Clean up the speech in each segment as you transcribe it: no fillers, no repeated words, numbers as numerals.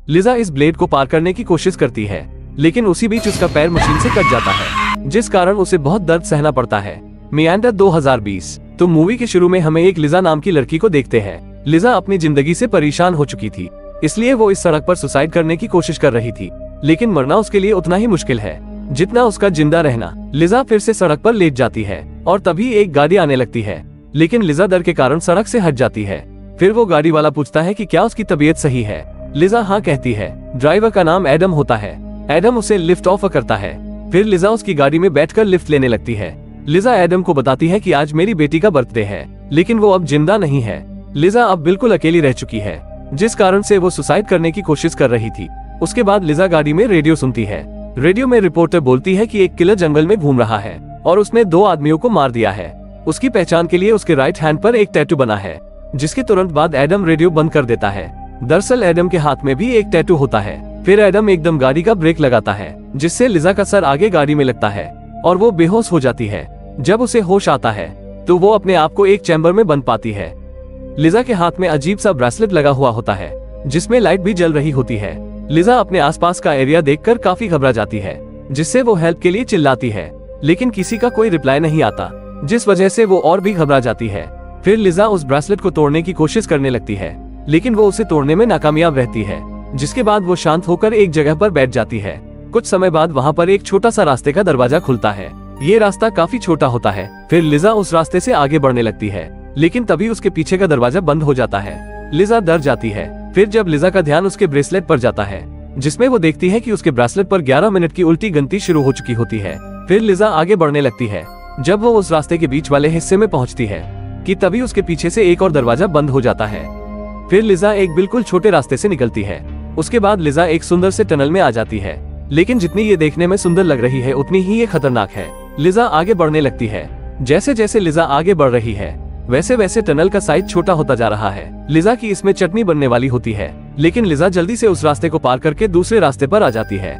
लिजा इस ब्लेड को पार करने की कोशिश करती है, लेकिन उसी बीच उसका पैर मशीन से कट जाता है, जिस कारण उसे बहुत दर्द सहना पड़ता है। मियांडर 2020। तो मूवी के शुरू में हमें एक लिजा नाम की लड़की को देखते हैं। लिजा अपनी जिंदगी से परेशान हो चुकी थी, इसलिए वो इस सड़क पर सुसाइड करने की कोशिश कर रही थी, लेकिन मरना उसके लिए उतना ही मुश्किल है जितना उसका जिंदा रहना। लिजा फिर से सड़क पर लेट जाती है और तभी एक गाड़ी आने लगती है, लेकिन लिजा डर के कारण सड़क से हट जाती है। फिर वो गाड़ी वाला पूछता है कि क्या उसकी तबीयत सही है। लिजा हाँ कहती है। ड्राइवर का नाम एडम होता है। एडम उसे लिफ्ट ऑफर करता है। फिर लिजा उसकी गाड़ी में बैठकर लिफ्ट लेने लगती है। लिजा एडम को बताती है कि आज मेरी बेटी का बर्थडे है, लेकिन वो अब जिंदा नहीं है। लिजा अब बिल्कुल अकेली रह चुकी है, जिस कारण से वो सुसाइड करने की कोशिश कर रही थी। उसके बाद लिजा गाड़ी में रेडियो सुनती है। रेडियो में रिपोर्टर बोलती है कि एक किलर जंगल में घूम रहा है और उसने 2 आदमियों को मार दिया है। उसकी पहचान के लिए उसके राइट हैंड पर एक टैटू बना है, जिसके तुरंत बाद एडम रेडियो बंद कर देता है। दरअसल एडम के हाथ में भी एक टैटू होता है। फिर एडम एकदम गाड़ी का ब्रेक लगाता है, जिससे लिजा का सर आगे गाड़ी में लगता है और वो बेहोश हो जाती है। जब उसे होश आता है तो वो अपने आप को एक चैम्बर में बंद पाती है। लिजा के हाथ में अजीब सा ब्रेसलेट लगा हुआ होता है, जिसमें लाइट भी जल रही होती है। लिजा अपने आसपास का एरिया देखकर काफी घबरा जाती है, जिससे वो हेल्प के लिए चिल्लाती है, लेकिन किसी का कोई रिप्लाई नहीं आता, जिस वजह से वो और भी घबरा जाती है। फिर लिजा उस ब्रेसलेट को तोड़ने की कोशिश करने लगती है, लेकिन वो उसे तोड़ने में नाकामयाब रहती है, जिसके बाद वो शांत होकर एक जगह पर बैठ जाती है। कुछ समय बाद वहाँ पर एक छोटा सा रास्ते का दरवाजा खुलता है। ये रास्ता काफी छोटा होता है। फिर लिजा उस रास्ते से आगे बढ़ने लगती है, लेकिन तभी उसके पीछे का दरवाजा बंद हो जाता है। लिजा डर जाती है। फिर जब लिजा का ध्यान उसके ब्रेसलेट पर जाता है, जिसमें वो देखती है कि उसके ब्रेसलेट पर 11 मिनट की उल्टी गिनती शुरू हो चुकी होती है। फिर लिजा आगे बढ़ने लगती है। जब वो उस रास्ते के बीच वाले हिस्से में पहुंचती है कि तभी उसके पीछे से एक और दरवाजा बंद हो जाता है। फिर लिजा एक बिल्कुल छोटे रास्ते से निकलती है। उसके बाद लिजा एक सुंदर से टनल में आ जाती है, लेकिन जितनी ये देखने में सुंदर लग रही है उतनी ही ये खतरनाक है। लिजा आगे बढ़ने लगती है। जैसे जैसे लिजा आगे बढ़ रही है, वैसे वैसे टनल का साइज छोटा होता जा रहा है। लिजा की इसमें चटनी बनने वाली होती है, लेकिन लिजा जल्दी से उस रास्ते को पार करके दूसरे रास्ते पर आ जाती है।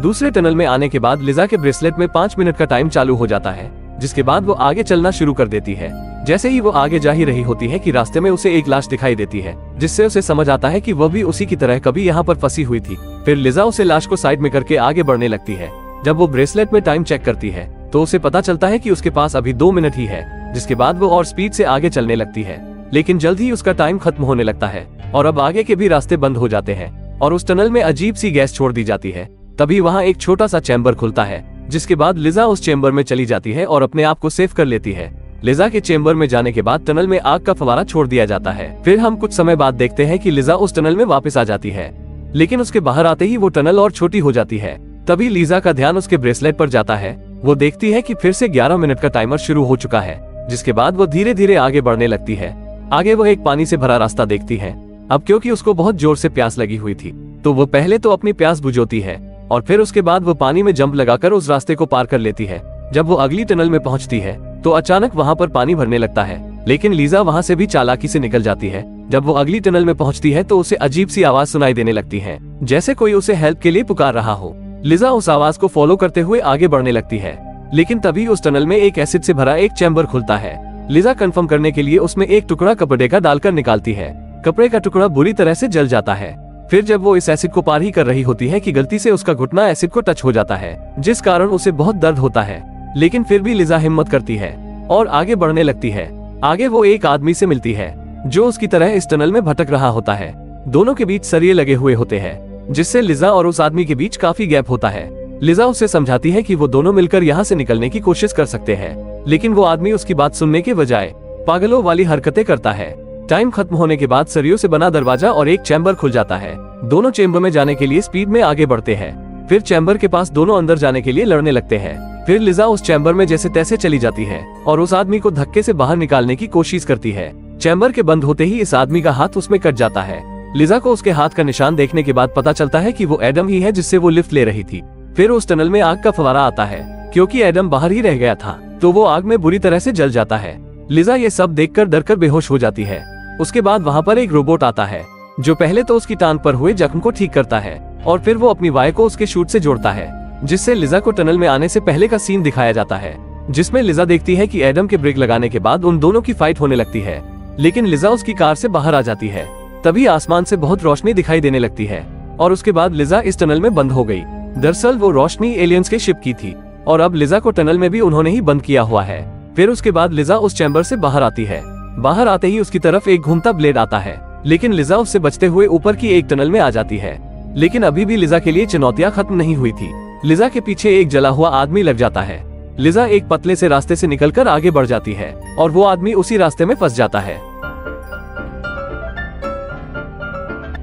दूसरे टनल में आने के बाद लिजा के ब्रेसलेट में 5 मिनट का टाइम चालू हो जाता है, जिसके बाद वो आगे चलना शुरू कर देती है। जैसे ही वो आगे जा ही रही होती है कि रास्ते में उसे एक लाश दिखाई देती है, जिससे उसे समझ आता है कि वह भी उसी की तरह कभी यहाँ पर फंसी हुई थी। फिर लिजा उसे लाश को साइड में करके आगे बढ़ने लगती है। जब वो ब्रेसलेट में टाइम चेक करती है तो उसे पता चलता है कि उसके पास अभी 2 मिनट ही है, जिसके बाद वो और स्पीड से आगे चलने लगती है। लेकिन जल्द ही उसका टाइम खत्म होने लगता है और अब आगे के भी रास्ते बंद हो जाते हैं और उस टनल में अजीब सी गैस छोड़ दी जाती है। तभी वहाँ एक छोटा सा चैम्बर खुलता है, जिसके बाद लिजा उस चैम्बर में चली जाती है और अपने आप को सेव कर लेती है। लिजा के चैम्बर में जाने के बाद टनल में आग का फव्वारा छोड़ दिया जाता है। फिर हम कुछ समय बाद देखते हैं कि लिजा उस टनल में वापस आ जाती है, लेकिन उसके बाहर आते ही वो टनल और छोटी हो जाती है। तभी लिजा का ध्यान उसके ब्रेसलेट पर जाता है। वो देखती है कि फिर से 11 मिनट का टाइमर शुरू हो चुका है, जिसके बाद वो धीरे धीरे आगे बढ़ने लगती है। आगे वो एक पानी से भरा रास्ता देखती है। अब क्योंकि उसको बहुत जोर से प्यास लगी हुई थी, तो वो पहले तो अपनी प्यास बुझाती है और फिर उसके बाद वो पानी में जंप लगाकर उस रास्ते को पार कर लेती है। जब वो अगली टनल में पहुंचती है तो अचानक वहां पर पानी भरने लगता है, लेकिन लिजा वहां से भी चालाकी से निकल जाती है। जब वो अगली टनल में पहुंचती है तो उसे अजीब सी आवाज सुनाई देने लगती है, जैसे कोई उसे हेल्प के लिए पुकार रहा हो। लिजा उस आवाज को फॉलो करते हुए आगे बढ़ने लगती है, लेकिन तभी उस टनल में एक एसिड से भरा एक चैम्बर खुलता है। लिजा कंफर्म करने के लिए उसमें एक टुकड़ा कपड़े का डालकर निकालती है। कपड़े का टुकड़ा बुरी तरह से जल जाता है। फिर जब वो इस एसिड को पार ही कर रही होती है कि गलती से उसका घुटना एसिड को टच हो जाता है, जिस कारण उसे बहुत दर्द होता है, लेकिन फिर भी लिजा हिम्मत करती है और आगे बढ़ने लगती है। आगे वो एक आदमी से मिलती है जो उसकी तरह इस टनल में भटक रहा होता है। दोनों के बीच सरिये लगे हुए होते हैं, जिससे लिजा और उस आदमी के बीच काफी गैप होता है। लिजा उससे समझाती है कि वो दोनों मिलकर यहाँ से निकलने की कोशिश कर सकते हैं, लेकिन वो आदमी उसकी बात सुनने के बजाय पागलों वाली हरकतें करता है। टाइम खत्म होने के बाद सरियों से बना दरवाजा और एक चैम्बर खुल जाता है। दोनों चैम्बर में जाने के लिए स्पीड में आगे बढ़ते हैं। फिर चैम्बर के पास दोनों अंदर जाने के लिए लड़ने लगते हैं। फिर लिजा उस चैम्बर में जैसे तैसे चली जाती है और उस आदमी को धक्के से बाहर निकालने की कोशिश करती है। चैम्बर के बंद होते ही इस आदमी का हाथ उसमें कट जाता है। लिजा को उसके हाथ का निशान देखने के बाद पता चलता है कि वो एडम ही है जिससे वो लिफ्ट ले रही थी। फिर उस टनल में आग का फव्वारा आता है। क्योंकि एडम बाहर ही रह गया था तो वो आग में बुरी तरह से जल जाता है। लिजा ये सब देखकर डरकर बेहोश हो जाती है। उसके बाद वहाँ पर एक रोबोट आता है जो पहले तो उसकी टांग पर हुए जख्म को ठीक करता है और फिर वो अपनी वायर को उसके शूट से जोड़ता है, जिससे लिजा को टनल में आने से पहले का सीन दिखाया जाता है, जिसमें लिजा देखती है कि एडम के ब्रेक लगाने के बाद उन दोनों की फाइट होने लगती है, लेकिन लिजा उसकी कार से बाहर आ जाती है। तभी आसमान से बहुत रोशनी दिखाई देने लगती है। और उसके बाद लिजा इस टनल में बंद हो गई। दरअसल वो रोशनी एलियंस के शिप की थी और अब लिजा को टनल में भी उन्होंने ही बंद किया हुआ है। फिर उसके बाद लिजा उस चैम्बर से बाहर आती है। बाहर आते ही उसकी तरफ एक घूमता ब्लेड आता है, लेकिन लिजा उससे बचते हुए ऊपर की एक टनल में आ जाती है। लेकिन अभी भी लिजा के लिए चुनौतियां खत्म नहीं हुई थी। लिजा के पीछे एक जला हुआ आदमी लग जाता है। लिजा एक पतले से रास्ते से निकलकर आगे बढ़ जाती है और वो आदमी उसी रास्ते में फंस जाता है।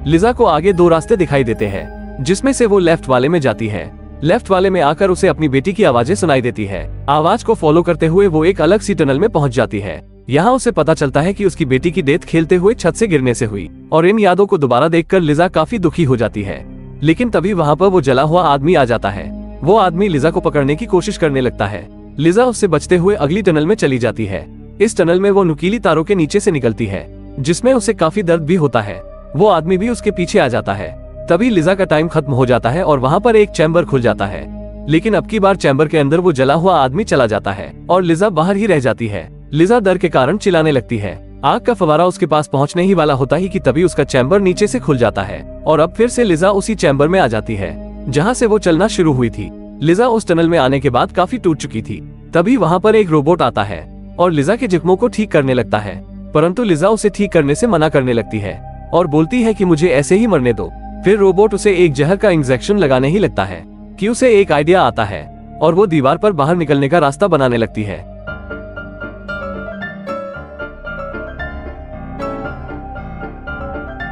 लिजा को आगे 2 रास्ते दिखाई देते हैं, जिसमें से वो लेफ्ट वाले में जाती है। लेफ्ट वाले में आकर उसे अपनी बेटी की आवाजें सुनाई देती है। आवाज को फॉलो करते हुए वो एक अलग सी टनल में पहुंच जाती है। यहाँ उसे पता चलता है कि उसकी बेटी की डेथ खेलते हुए छत से गिरने से हुई और इन यादों को दोबारा देखकर लिजा काफी दुखी हो जाती है। लेकिन तभी वहाँ पर वो जला हुआ आदमी आ जाता है। वो आदमी लिजा को पकड़ने की कोशिश करने लगता है। लिजा उससे बचते हुए अगली टनल में चली जाती है। इस टनल में वो नुकीली तारों के नीचे से निकलती है, जिसमें उसे काफी दर्द भी होता है। वो आदमी भी उसके पीछे आ जाता है। तभी लिजा का टाइम खत्म हो जाता है और वहाँ पर एक चैम्बर खुल जाता है। लेकिन अब की बार चैम्बर के अंदर वो जला हुआ आदमी चला जाता है और लिजा बाहर ही रह जाती है। लिजा डर के कारण चिल्लाने लगती है। आग का फवारा उसके पास पहुंचने ही वाला होता ही कि तभी उसका चैम्बर नीचे से खुल जाता है और अब फिर से लिजा उसी चैम्बर में आ जाती है जहाँ से वो चलना शुरू हुई थी। लिजा उस टनल में आने के बाद काफी टूट चुकी थी। तभी वहाँ पर एक रोबोट आता है और लिजा के जख्मों को ठीक करने लगता है, परंतु लिजा उसे ठीक करने से मना करने लगती है और बोलती है कि मुझे ऐसे ही मरने दो। फिर रोबोट उसे एक जहर का इंजेक्शन लगाने ही लगता है कि उसे एक आइडिया आता है और वो दीवार पर बाहर निकलने का रास्ता बनाने लगती है।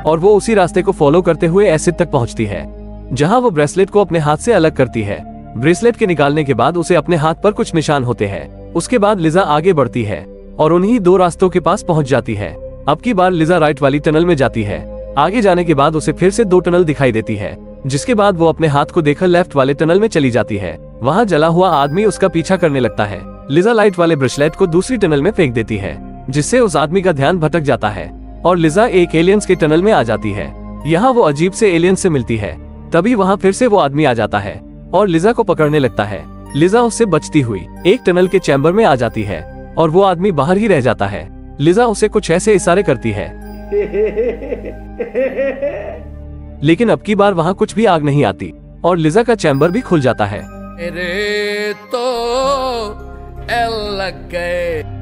और वो उसी रास्ते को फॉलो करते हुए एसिड तक पहुंचती है, जहां वो ब्रेसलेट को अपने हाथ से अलग करती है। ब्रेसलेट के निकालने के बाद उसे अपने हाथ पर कुछ निशान होते हैं। उसके बाद लिजा आगे बढ़ती है और उन्हीं 2 रास्तों के पास पहुंच जाती है। अब की बार लिजा राइट वाली टनल में जाती है। आगे जाने के बाद उसे फिर से 2 टनल दिखाई देती है, जिसके बाद वो अपने हाथ को देखकर लेफ्ट वाले टनल में चली जाती है। वहाँ जला हुआ आदमी उसका पीछा करने लगता है। लिजा लाइट वाले ब्रेसलेट को दूसरी टनल में फेंक देती है, जिससे उस आदमी का ध्यान भटक जाता है और लिजा एक एलियंस के टनल में आ जाती है। यहाँ वो अजीब से एलियंस से मिलती है। तभी वहाँ फिर से वो आदमी आ जाता है और लिजा को पकड़ने लगता है। लिजा उससे बचती हुई एक टनल के चैम्बर में आ जाती है और वो आदमी बाहर ही रह जाता है। लिजा उसे कुछ ऐसे इशारे करती है, लेकिन अब की बार वहाँ कुछ भी आग नहीं आती और लिजा का चैम्बर भी खुल जाता है।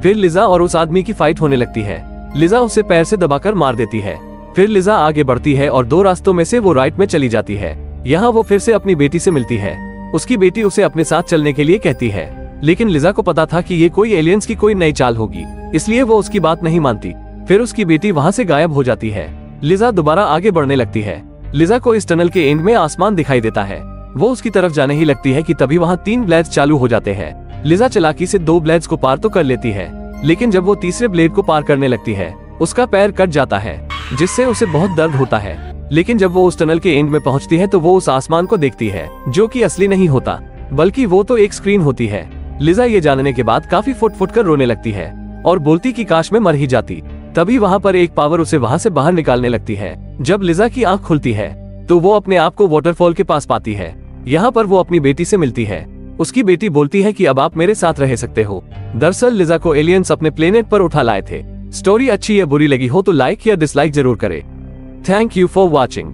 फिर लिजा और उस आदमी की फाइट होने लगती है। लिजा उसे पैर से दबाकर मार देती है। फिर लिजा आगे बढ़ती है और 2 रास्तों में से वो राइट में चली जाती है। यहाँ वो फिर से अपनी बेटी से मिलती है। उसकी बेटी उसे अपने साथ चलने के लिए कहती है, लेकिन लिजा को पता था कि ये कोई एलियंस की कोई नई चाल होगी, इसलिए वो उसकी बात नहीं मानती। फिर उसकी बेटी वहाँ से गायब हो जाती है। लिजा दोबारा आगे बढ़ने लगती है। लिजा को इस टनल के एंड में आसमान दिखाई देता है। वो उसकी तरफ जाने ही लगती है कि तभी वहाँ 3 ब्लेड्स चालू हो जाते हैं। लिजा चालाकी से 2 ब्लेड्स को पार तो कर लेती है, लेकिन जब वो तीसरे ब्लेड को पार करने लगती है, उसका पैर कट जाता है, जिससे उसे बहुत दर्द होता है। लेकिन जब वो उस टनल के एंड में पहुंचती है तो वो उस आसमान को देखती है, जो कि असली नहीं होता, बल्कि वो तो एक स्क्रीन होती है। लिजा ये जानने के बाद काफी फुट फुट कर रोने लगती है और बोलती कि काश मैं मर ही जाती। तभी वहाँ पर एक पावर उसे वहाँ से बाहर निकालने लगती है। जब लिजा की आंख खुलती है तो वो अपने आप को वाटरफॉल के पास पाती है। यहाँ पर वो अपनी बेटी से मिलती है। उसकी बेटी बोलती है कि अब आप मेरे साथ रह सकते हो। दरअसल लिजा को एलियंस अपने प्लेनेट पर उठा लाए थे। स्टोरी अच्छी या बुरी लगी हो तो लाइक या डिसलाइक जरूर करें। Thank you for watching.